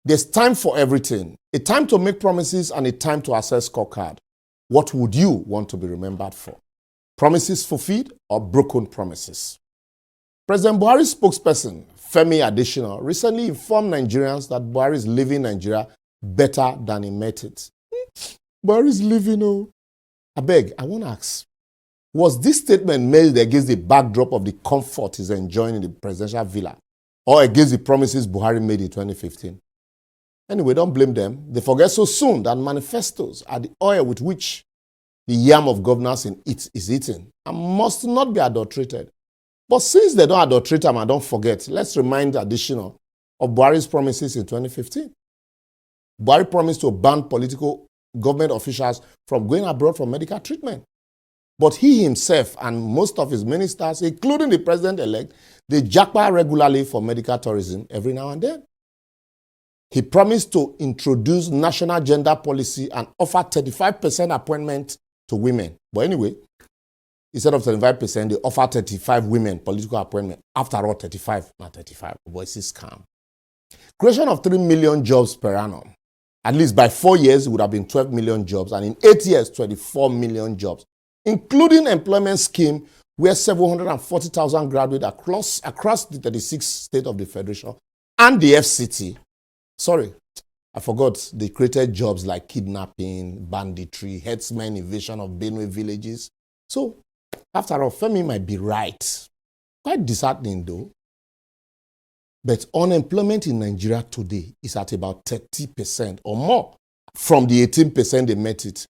There's time for everything. A time to make promises and a time to assess scorecard. What would you want to be remembered for? Promises fulfilled or broken promises? President Buhari's spokesperson, Femi Adesina, recently informed Nigerians that Buhari is leaving Nigeria better than he met it. Buhari is leaving, oh. I beg, I want to ask, was this statement made against the backdrop of the comfort he's enjoying in the presidential villa or against the promises Buhari made in 2015? Anyway, don't blame them. They forget so soon that manifestos are the oil with which the yam of governance is eaten and must not be adulterated. But since they don't adulterate them and don't forget, let's remind Adesina of Buhari's promises in 2015. Buhari promised to ban political government officials from going abroad for medical treatment. But he himself and most of his ministers, including the president-elect, they japa regularly for medical tourism every now and then. He promised to introduce national gender policy and offer 35% appointment to women. But anyway, instead of 35%, they offer 35 women political appointment. After all, 35, not 35. Boy, it's a scam. Creation of 3 million jobs per annum. At least by 4 years, it would have been 12 million jobs. And in 8 years, 24 million jobs, including employment scheme where 740,000 graduates across the 36 states of the Federation and the FCT. Sorry, I forgot they created jobs like kidnapping, banditry, herdsmen invasion of Benue villages. So, after all, Femi might be right. Quite disheartening though. But unemployment in Nigeria today is at about 30% or more from the 18% they met it.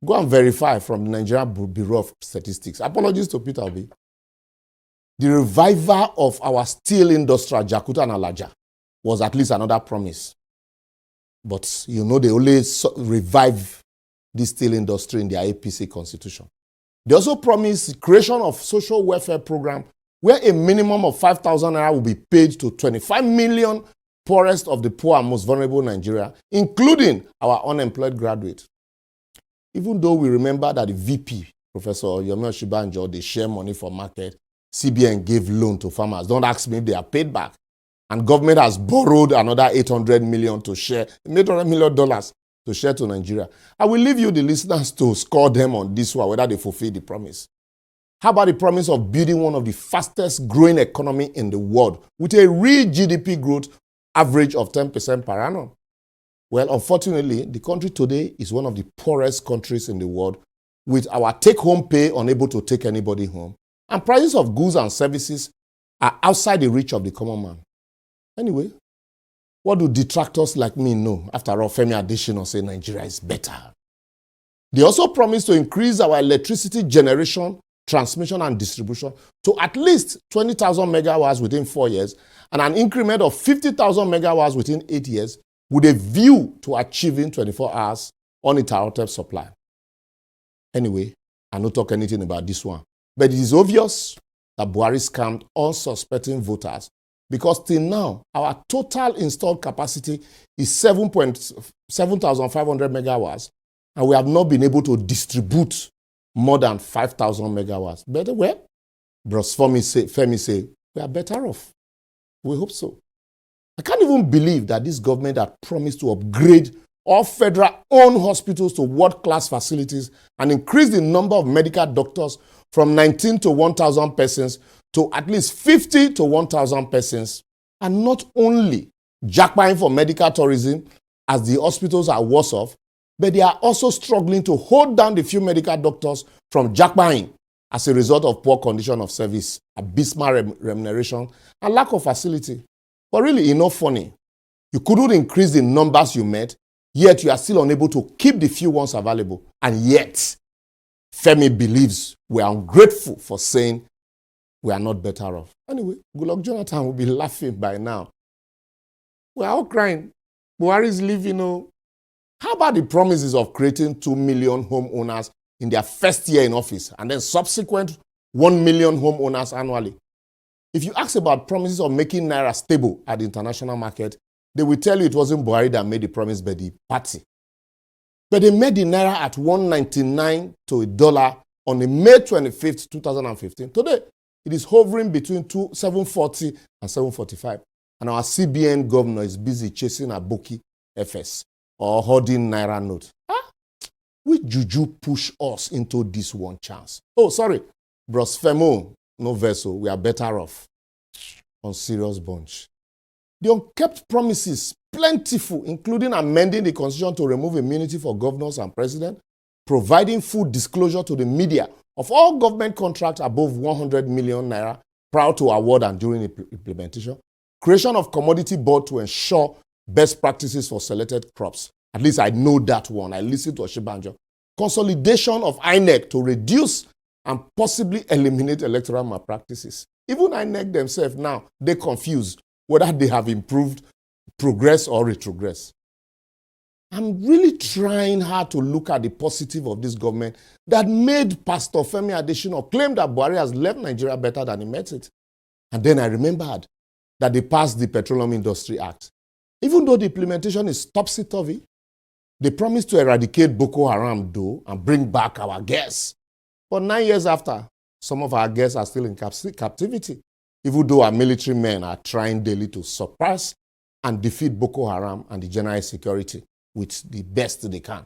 Go and verify from the Nigeria Bureau of Statistics. Apologies to Peter Obi. The revival of our steel industry at Jakarta and Alaja was at least another promise. But you know they only revive the steel industry in their APC constitution. They also promised creation of social welfare program where a minimum of 5,000 naira will be paid to 25 million poorest of the poor and most vulnerable in Nigeria, including our unemployed graduates. Even though we remember that the VP, Professor Yomi Oshibanjo, they share money for market, CBN gave loan to farmers. Don't ask me if they are paid back. And government has borrowed another $800 million to share, $800 million to share to Nigeria. I will leave you, the listeners, to score them on this one, whether they fulfill the promise. How about the promise of building one of the fastest growing economy in the world with a real GDP growth average of 10% per annum? Well, unfortunately, the country today is one of the poorest countries in the world with our take-home pay unable to take anybody home. And prices of goods and services are outside the reach of the common man. Anyway, what do detractors like me know? After all, Femi Adesina say Nigeria is better. They also promised to increase our electricity generation, transmission and distribution to at least 20,000 megawatts within 4 years and an increment of 50,000 megawatts within 8 years with a view to achieving 24 hours uninterrupted supply. Anyway, I don't talk anything about this one. But it is obvious that Buhari scammed unsuspecting voters because till now, our total installed capacity is 7,500 megawatts and we have not been able to distribute more than 5,000 megawatts. Better well, Bros Femi say, we are better off. We hope so. I can't even believe that this government had promised to upgrade all federal-owned hospitals to world-class facilities and increase the number of medical doctors from 19 to 1,000 persons to at least 50 to 1,000 persons. And not only jackpotting for medical tourism as the hospitals are worse off, but they are also struggling to hold down the few medical doctors from jackpotting as a result of poor condition of service, abysmal remuneration, and lack of facility. But really, it's not funny. You couldn't increase the numbers you met, yet you are still unable to keep the few ones available. And yet, Femi believes we are ungrateful for saying we are not better off. Anyway, Goodluck Jonathan will be laughing by now. We are all crying. Buhari's leaving. How about the promises of creating 2 million homeowners in their first year in office and then subsequent 1 million homeowners annually? If you ask about promises of making Naira stable at the international market, they will tell you it wasn't Buhari that made the promise, but the party. But they made the Naira at 199 to $1 on the May 25th, 2015. Today, it is hovering between 740 and 745. and our CBN governor is busy chasing Aboki FS or hoarding Naira note. Which juju push us into this one chance? Oh, sorry, Bros Femo, no vessel, we are better off. On serious bunch. The unkept promises, plentiful, including amending the constitution to remove immunity for governors and president, providing full disclosure to the media of all government contracts above 100 million naira prior to award and during implementation, creation of commodity board to ensure best practices for selected crops. At least I know that one. I listened to Oshibanjo. Consolidation of INEC to reduce and possibly eliminate electoral malpractices. Even INEC themselves now, they're confused whether they have improved, progressed, or retrogressed. I'm really trying hard to look at the positive of this government that made Pastor Femi Adesina claim that Buhari has left Nigeria better than he met it. And then I remembered that they passed the Petroleum Industry Act. Even though the implementation is topsy-turvy, they promised to eradicate Boko Haram, though, and bring back our guests. But 9 years after, some of our guests are still in captivity, even though our military men are trying daily to suppress and defeat Boko Haram and the general security with the best they can.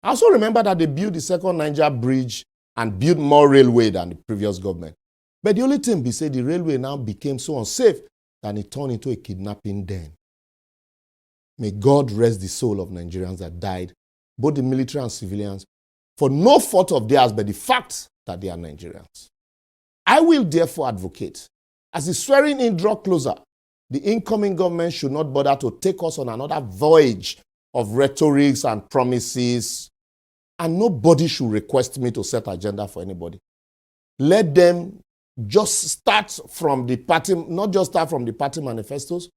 I also remember that they built the second Niger bridge and built more railway than the previous government. But the only thing they say, the railway now became so unsafe that it turned into a kidnapping den. May God rest the soul of Nigerians that died, both the military and civilians, for no fault of theirs but the fact that they are Nigerians. I will therefore advocate, as the swearing-in draw closer, the incoming government should not bother to take us on another voyage of rhetorics and promises, and nobody should request me to set agenda for anybody. Let them just start from the party, not just start from the party manifestos,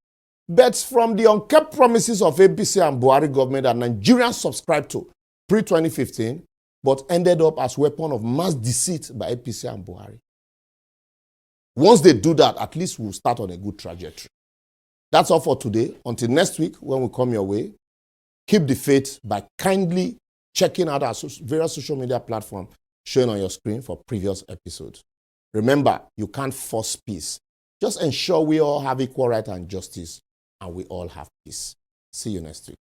but from the unkept promises of APC and Buhari government that Nigerians subscribed to pre-2015, but ended up as weapon of mass deceit by APC and Buhari. Once they do that, at least we'll start on a good trajectory. That's all for today. Until next week, when we come your way, keep the faith by kindly checking out our various social media platforms shown on your screen for previous episodes. Remember, you can't force peace. Just ensure we all have equal right and justice, and we all have peace. See you next week.